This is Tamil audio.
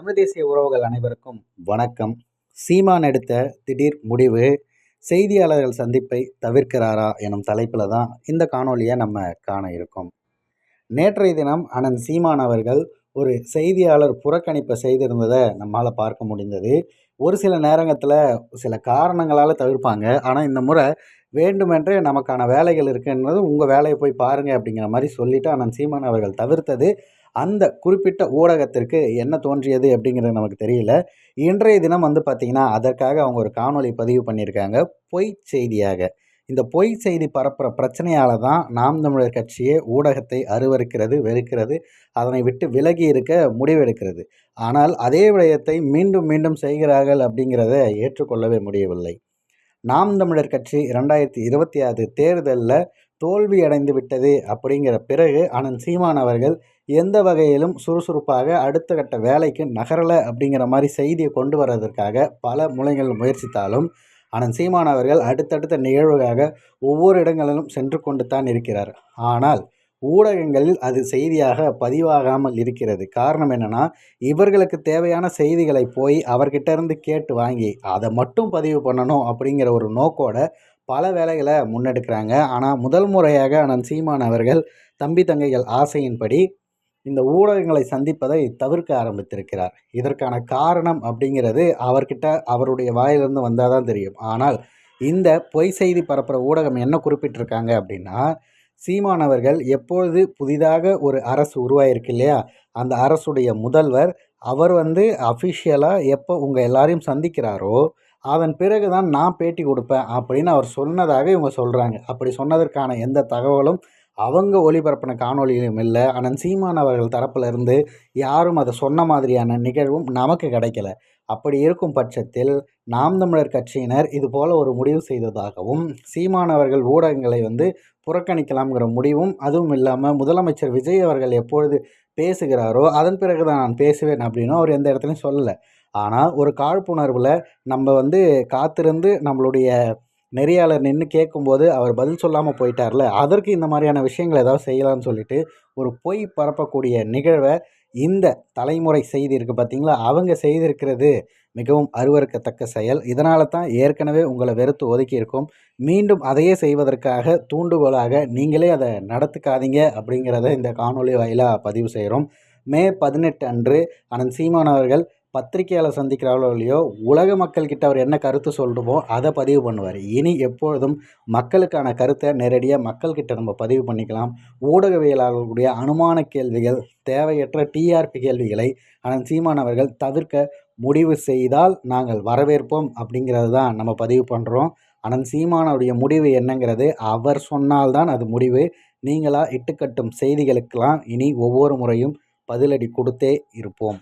தமிழ் தேசிய உறவுகள் அனைவருக்கும் வணக்கம். சீமான் எடுத்த திடீர் முடிவு, செய்தியாளர்கள் சந்திப்பை தவிர்க்கிறாரா எனும் தலைப்பில் தான் இந்த காணொலியை நம்ம காண இருக்கோம். நேற்றைய தினம் அண்ணன் சீமான் அவர்கள் ஒரு செய்தியாளர் புறக்கணிப்பை செய்திருந்ததை நம்மால் பார்க்க முடிந்தது. ஒரு சில நேரத்தில் சில காரணங்களால் தவிர்ப்பாங்க. ஆனால் இந்த முறை வேண்டுமென்றே நமக்கான வேலைகள் இருக்குன்றது, உங்கள் வேலையை போய் பாருங்கள் அப்படிங்கிற மாதிரி சொல்லிவிட்டு அண்ணன் சீமான் அவர்கள் தவிர்த்தது அந்த குறிப்பிட்ட ஊடகத்திற்கு என்ன தோன்றியது அப்படிங்கிறது நமக்கு தெரியல. இன்றைய தினம் பார்த்திங்கன்னா, அதற்காக அவங்க ஒரு காணொளி பதிவு பண்ணியிருக்காங்க, பொய் செய்தியாக. இந்த பொய் செய்தி பரப்புகிற பிரச்சனையால் தான் நாம் தமிழர் கட்சியே ஊடகத்தை அருவருக்கிறது, வெறுக்கிறது, அதனை விட்டு விலகி இருக்க முடிவெடுக்கிறது. ஆனால் அதே விடயத்தை மீண்டும் மீண்டும் செய்கிறார்கள் அப்படிங்கிறத ஏற்றுக்கொள்ளவே முடியவில்லை. நாம் தமிழர் கட்சி 2026 தேர்தலில் தோல்வி அடைந்து விட்டது அப்படிங்கிற பிறகு அண்ணன் சீமான் அவர்கள் எந்த வகையிலும் சுறுசுறுப்பாக அடுத்த கட்ட வேலைக்கு நகரலை அப்படிங்கிற மாதிரி செய்தியை கொண்டு வர்றதற்காக பல முனைகள் முயற்சித்தாலும் அண்ணன் சீமான் அவர்கள் அடுத்தடுத்த நிகழ்வுக்காக ஒவ்வொரு இடங்களிலும் சென்று கொண்டு தான் இருக்கிறார். ஆனால் ஊடகங்களில் அது செய்தியாக பதிவாகாமல் இருக்கிறது. காரணம் என்னென்னா, இவர்களுக்கு தேவையான செய்திகளை போய் அவர்கிட்ட இருந்து கேட்டு வாங்கி அதை மட்டும் பதிவு பண்ணணும் அப்படிங்கிற ஒரு நோக்கோட பல வேலைகளை முன்னெடுக்கிறாங்க. ஆனால் முதல் முறையாக அண்ணன் சீமான் அவர்கள் தம்பி தங்கைகள் ஆசையின்படி இந்த ஊடகங்களை சந்திப்பதை தவிர்க்க ஆரம்பித்திருக்கிறார். இதற்கான காரணம் அப்படிங்கிறது அவர்கிட்ட அவருடைய வாயிலிருந்து வந்தால் தான் தெரியும். ஆனால் இந்த பொய் செய்தி பரப்புகிற ஊடகம் என்ன குறிப்பிட்டிருக்காங்க அப்படின்னா, சீமான் அவர்கள் எப்பொழுது புதிதாக ஒரு அரசு உருவாயிருக்கு இல்லையா, அந்த அரசுடைய முதல்வர் அவர் அஃபிஷியலாக எப்போ உங்கள் எல்லாரையும் சந்திக்கிறாரோ அதன் பிறகு தான் நான் பேட்டி கொடுப்பேன் அப்படின்னு அவர் சொன்னதாக இவங்க சொல்கிறாங்க. அப்படி சொன்னதற்கான எந்த தகவலும் அவங்க ஒளிபரப்பின காணொலியிலும் இல்லை. அண்ணன் சீமான் அவர்கள் தரப்பில் இருந்து யாரும் அதை சொன்ன மாதிரியான நிகழ்வும் நமக்கு கிடைக்கல. அப்படி இருக்கும் பட்சத்தில் நாம் தமிழர் கட்சியினர் இது போல் ஒரு முடிவு செய்ததாகவும், சீமான் அவர்கள் ஊடகங்களை புறக்கணிக்கலாம்ங்கிற முடிவும், அதுவும் இல்லாமல் முதலமைச்சர் விஜய் அவர்கள் எப்பொழுது பேசுகிறாரோ அதன் பிறகு தான் நான் பேசுவேன் அப்படின்னும் அவர் எந்த இடத்துலையும் சொல்லலை. ஆனால் ஒரு காழ்ப்புணர்வில் நம்ம காத்திருந்து நம்மளுடைய நெறியாளர் நின்று கேட்கும்போது அவர் பதில் சொல்லாமல் போயிட்டார்ல, அதற்கு இந்த மாதிரியான விஷயங்கள் ஏதாவது செய்யலாம்னு சொல்லிட்டு ஒரு பொய் பரப்பக்கூடிய நிகழ்வை இந்த தலைமுறை செய்தி இருக்குது பார்த்திங்களா, அவங்க செய்திருக்கிறது மிகவும் அருவருக்கத்தக்க செயல். இதனால தான் ஏற்கனவே உங்களை வெறுத்து ஒதுக்கி இருக்கோம். மீண்டும் அதையே செய்வதற்காக தூண்டுகோலாக நீங்களே அதை நடத்துக்காதீங்க அப்படிங்கிறத இந்த காணொலி வாயிலாக பதிவு செய்கிறோம். மே 18 அன்று அண்ணன் சீமான் அவர்கள் பத்திரிகையாளர் சந்திக்கிறார்களோ இல்லையோ, உலக மக்கள்கிட்ட அவர் என்ன கருத்து சொல்கிறோமோ அதை பதிவு பண்ணுவார். இனி எப்பொழுதும் மக்களுக்கான கருத்தை நேரடியாக மக்கள்கிட்ட நம்ம பதிவு பண்ணிக்கலாம். ஊடகவியலாளர்களுடைய அனுமான கேள்விகள், தேவையற்ற டிஆர்பி கேள்விகளை அண்ணன் சீமான் அவர்கள் தவிர்க்க முடிவு செய்தால் நாங்கள் வரவேற்போம் அப்படிங்கிறது தான் நம்ம பதிவு பண்ணுறோம். அண்ணன் சீமானுடைய முடிவு என்னங்கிறது அவர் சொன்னால்தான் அது முடிவு. நீங்களாக இட்டுக்கட்டும் செய்திகளுக்கெல்லாம் இனி ஒவ்வொரு முறையும் பதிலடி கொடுத்தே இருப்போம்.